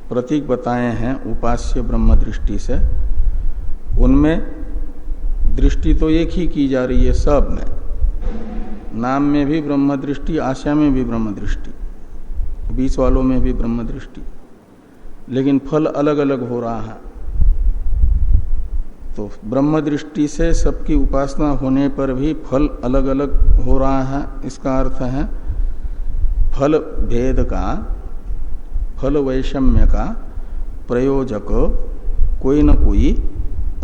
प्रतीक बताए हैं उपास्य ब्रह्म दृष्टि से, उनमें दृष्टि तो एक ही की जा रही है सब में। नाम में भी ब्रह्म दृष्टि, आशा में भी ब्रह्म दृष्टि, बीच वालों में भी ब्रह्म दृष्टि, लेकिन फल अलग अलग हो रहा है। तो ब्रह्म दृष्टि से सबकी उपासना होने पर भी फल अलग अलग हो रहा है। इसका अर्थ है फल भेद का, फल वैषम्य का प्रयोजक कोई न कोई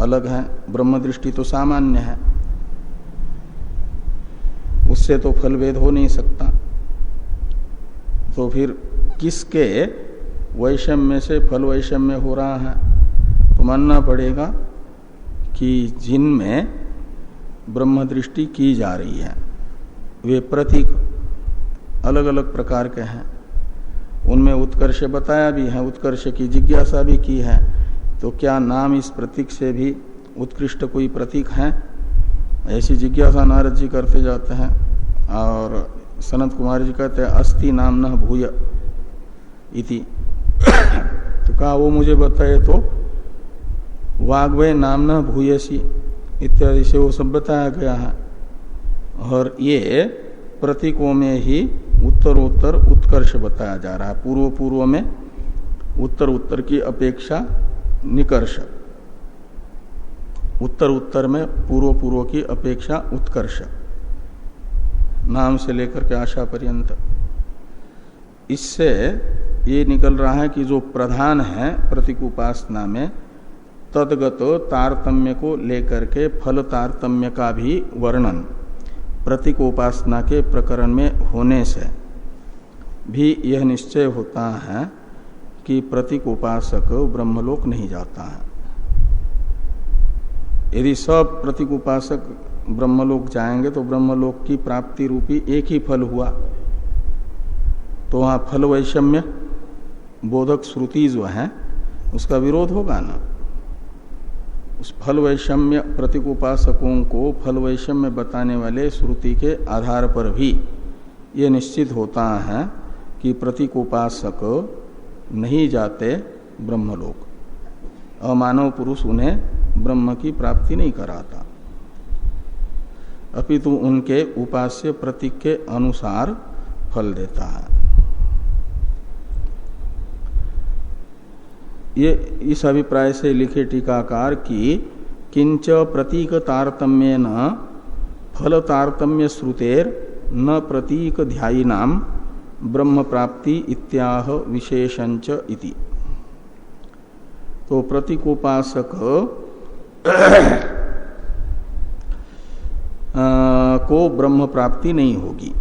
अलग है। ब्रह्म दृष्टि तो सामान्य है, उससे तो फल भेद हो नहीं सकता। तो फिर किसके वैषम्य से फल वैषम्य हो रहा है? तो मानना पड़ेगा कि जिनमें ब्रह्म दृष्टि की जा रही है वे प्रतीक अलग अलग प्रकार के हैं। उनमें उत्कर्ष बताया भी है, उत्कर्ष की जिज्ञासा भी की है। तो क्या नाम इस प्रतीक से भी उत्कृष्ट कोई प्रतीक है? ऐसी जिज्ञासा नारद जी करते जाते हैं। और सनत कुमार जी कहते हैं अस्ति नाम न भूय इति। तो कहा वो मुझे बताए तो वाग्वय नाम न भूयसी इत्यादि से वो सब बताया गया है। और ये प्रतीकों में ही उत्तरोत्तर उत्कर्ष बताया जा रहा है। पूर्व पूर्व में उत्तर उत्तर की अपेक्षा निकर्ष, उत्तर उत्तर में पूर्व पूर्व की अपेक्षा उत्कर्ष, नाम से लेकर के आशा पर्यंत। इससे ये निकल रहा है कि जो प्रधान है प्रतीक उपासना में, तदगत तारतम्य को लेकर के फल तारतम्य का भी वर्णन प्रतीक उपासना के प्रकरण में होने से भी यह निश्चय होता है कि प्रतीक उपासक ब्रह्मलोक नहीं जाता है। यदि सब प्रतीक उपासक ब्रह्मलोक जाएंगे तो ब्रह्मलोक की प्राप्ति रूपी एक ही फल हुआ। तो वहाँ फल वैषम्य बोधक श्रुति जो है उसका विरोध होगा ना। उस फल वैषम्य प्रतीक उपासकों को फल वैषम्य बताने वाले श्रुति के आधार पर भी ये निश्चित होता है कि प्रतीक उपासक नहीं जाते ब्रह्मलोक, अमानव पुरुष उन्हें ब्रह्म की प्राप्ति नहीं कराता, अपितु उनके उपास्य प्रतीक के अनुसार फल देता है। ये इस अभिप्राय से लिखे टीकाकार की किंच प्रतीक तारतम्य न फल तारतम्य श्रुतेर न प्रतीक ध्यायिनाम ब्रह्म प्राप्ति इत्याह विशेषंच इति। तो प्रतीकोपासक को ब्रह्म प्राप्ति नहीं होगी।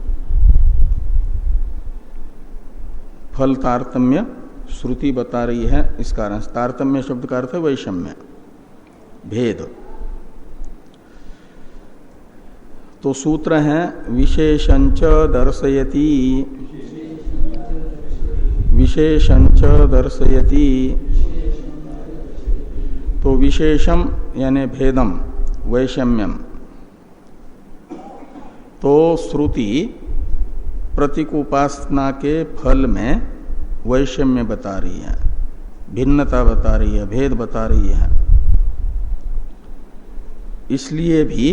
फल तारतम्य श्रुति बता रही है। इस कारण तारतम्य शब्द का अर्थ है वैषम्य, भेद। तो सूत्र है विशेषंच दर्शयति, विशेषंच दर्शयति। तो विशेषम यानी भेदम वैषम्यम। तो श्रुति प्रतीक उपासना के फल में वैषम्य बता रही है, भिन्नता बता रही है, भेद बता रही है। इसलिए भी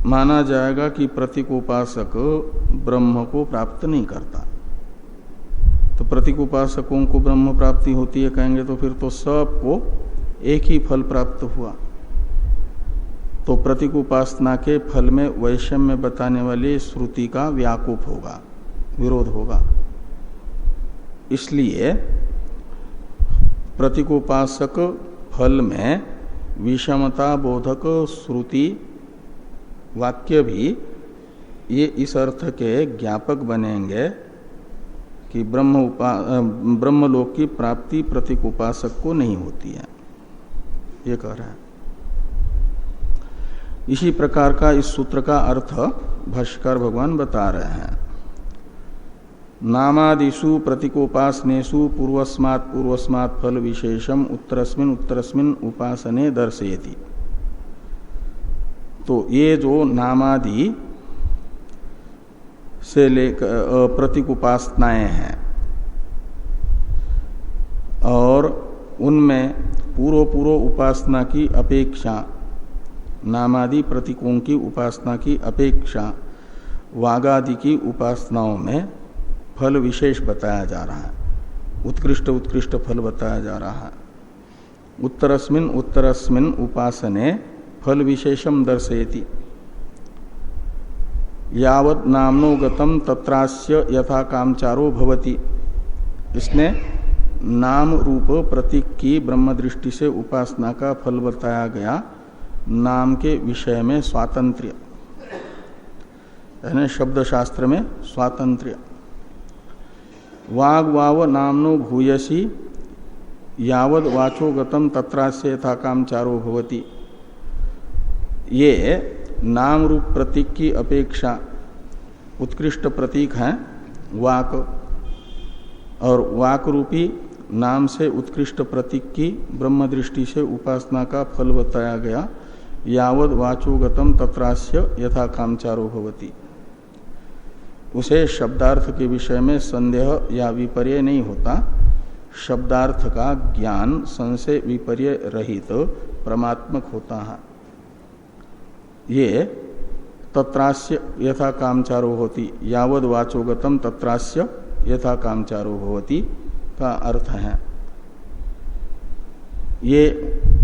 माना जाएगा कि प्रतीक उपासक ब्रह्म को प्राप्त नहीं करता। तो प्रतीक उपासकों को ब्रह्म प्राप्ति होती है कहेंगे तो फिर तो सबको एक ही फल प्राप्त हुआ। तो प्रतीक उपासना के फल में वैषम्य बताने वाली श्रुति का व्याकुप होगा, विरोध होगा। इसलिए प्रतीकोपासक फल में विषमता बोधक श्रुति वाक्य भी ये इस अर्थ के ज्ञापक बनेंगे कि ब्रह्मलोक की प्राप्ति प्रतीक उपासक को नहीं होती है, ये कह रहा है। इसी प्रकार का इस सूत्र का अर्थ भाष्यकार भगवान बता रहे हैं। नामादिषु प्रतीकोपासनेषु पूर्वस्मात् फल विशेषम उत्तरस्मिन् उपासने दर्शयति। तो ये जो नामादि से लेकर प्रतीक उपासनाएं हैं और उनमें पूर्व उपासना की अपेक्षा, नामादि प्रतीकों की उपासना की अपेक्षा वागादि की उपासनाओं में फल विशेष बताया जा रहा है, उत्कृष्ट फल बताया जा रहा है। उत्तरस्मिन् उपासने फल विशेषम दर्शयति। यावत् नामनो गतम तत्रास्य यथा कामचारो भवति। इसमें नाम रूप प्रतीक की ब्रह्म दृष्टि से उपासना का फल बताया गया। नाम के विषय में स्वातंत्र्य, यानी शब्द शास्त्र में स्वातंत्र्य। वाग वाव नामनो भूयसी यावद वाचो गतम तत्रास्य यथा कामचारो भवति। ये नाम रूप प्रतीक की अपेक्षा उत्कृष्ट प्रतीक है वाक, और वाक रूपी नाम से उत्कृष्ट प्रतीक की ब्रह्म दृष्टि से उपासना का फल बताया गया। यावद वाचोगतम तत्रास्य यथा कामचारो भवति। उसे शब्दार्थ के विषय में संदेह या विपर्य नहीं होता। शब्दार्थ का ज्ञान संशय विपर्य रहित परमात्मक होता है। ये तत्रास्य यथा कामचारो होती, यावद वाचोगतम तत्रास्य यथा कामचारो भवति का अर्थ है। ये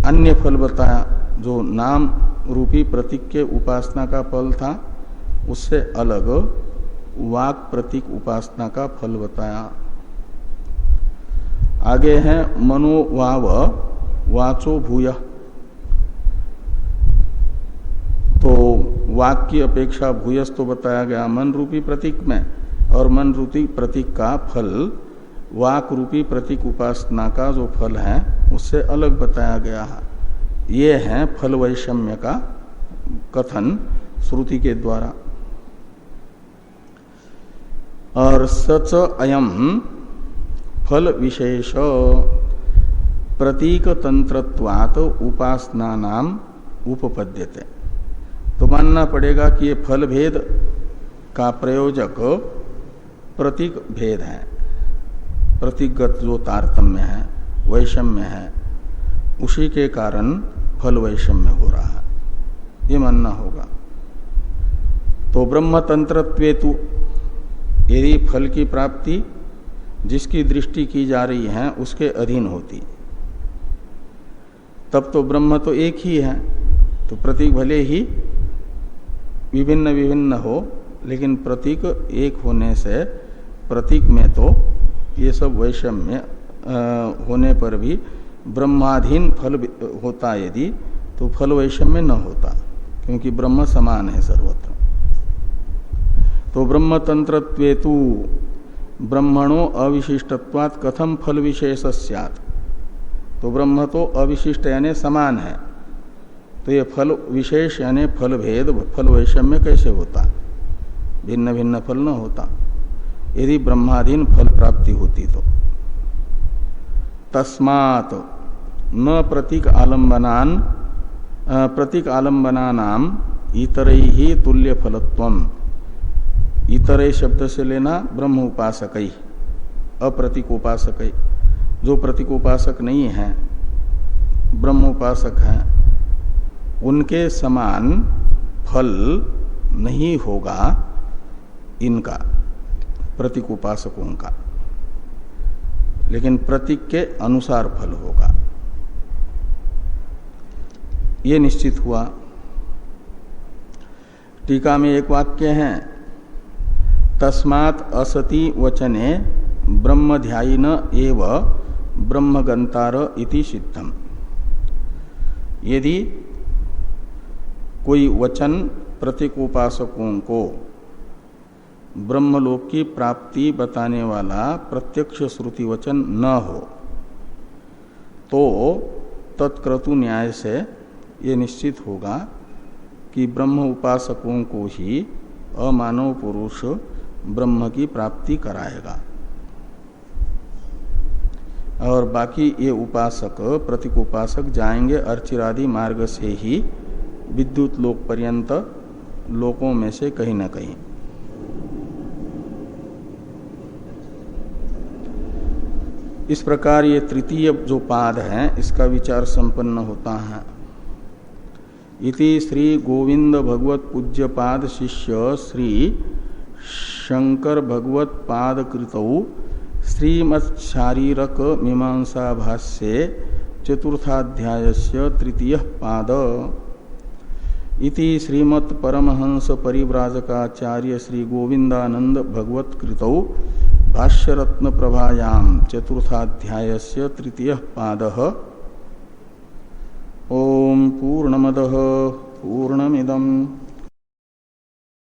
अन्य फल बताया जो नाम रूपी प्रतीक के उपासना का फल था, उससे अलग वाक प्रतीक उपासना का फल बताया। आगे है मनोवाव वाचो भूय। तो वाक की अपेक्षा भूयस तो बताया गया मन रूपी प्रतीक में, और मन रूपी प्रतीक का फल वाक रूपी प्रतीक उपासना का जो फल है उससे अलग बताया गया है। ये है फल वैषम्य का कथन श्रुति के द्वारा। और सच अयम फल विशेष प्रतीक तंत्रत्वात् उपासना नाम उपपद्यते। तो मानना पड़ेगा कि ये फल भेद का प्रयोजक प्रतीक भेद है, प्रतीकगत जो तारतम्य है, वैषम्य है, उसी के कारण फल वैषम्य हो रहा है, ये मानना होगा। तो ब्रह्म तंत्रत्वेतु, यदि फल की प्राप्ति जिसकी दृष्टि की जा रही है उसके अधीन होती, तब तो ब्रह्म तो एक ही है। तो प्रतीक भले ही विभिन्न विभिन्न हो, लेकिन प्रतीक एक होने से प्रतीक में तो ये सब वैषम्य होने पर भी ब्रह्माधीन फल होता यदि, तो फल वैषम्य न होता, क्योंकि ब्रह्म समान है सर्वत्र। तो ब्रह्म तंत्रत्वेतु ब्रह्मणो अविशिष्टत्वात् कथम फल विशेष स्यात्। तो ब्रह्म तो अविशिष्ट यानी समान है, तो ये फल विशेष यानी फल भेद, फल वैषम्य कैसे होता, भिन्न भिन्न फल न होता यदि ब्रह्माधीन फल प्राप्ति होती तो। तस्मात् न प्रतीक आलम्बनानाम इतरैहि तुल्य फलत्वम। इतरे शब्द से लेना ब्रह्म उपासकई, अप्रतीक उपासकई। जो प्रतीक उपासक नहीं है, ब्रह्म उपासक हैं, उनके समान फल नहीं होगा इनका, प्रतीक उपासकों का, लेकिन प्रतीक के अनुसार फल होगा, ये निश्चित हुआ। टीका में एक वाक्य है, तस्मात् असति वचने ब्रह्मध्यायिन एव ब्रह्मगंतार इति सिद्धम। यदि कोई वचन प्रतीकोपासकों को ब्रह्मलोक की प्राप्ति बताने वाला प्रत्यक्ष श्रुति वचन न हो, तो तत्क्रतु न्याय से ये निश्चित होगा कि ब्रह्म उपासकों को ही अमानव पुरुष ब्रह्म की प्राप्ति कराएगा। और बाकी ये उपासक प्रतीक उपासक जाएंगे अर्चिरादि मार्ग से ही विद्युत लोक पर्यंत लोकों में से कहीं न कहीं। इस प्रकार ये तृतीय जो पाद है इसका विचार संपन्न होता है। इति श्री गोविंद भगवत पूज्य पाद शिष्य श्री शंकर भगवत पाद कृतौ श्रीमत्शारीरक मीमांसा भाष्ये चतुर्थाध्यायस्य तृतीय पाद। इति श्रीमत् परमहंस परिव्राजकाचार्य श्री गोविंदानंद भगवत कृतौ भाष्यरत्न प्रभायाम चतुर्थाध्यायस्य तृतीय पादः। ओम पूर्णमदः पूर्णमिदं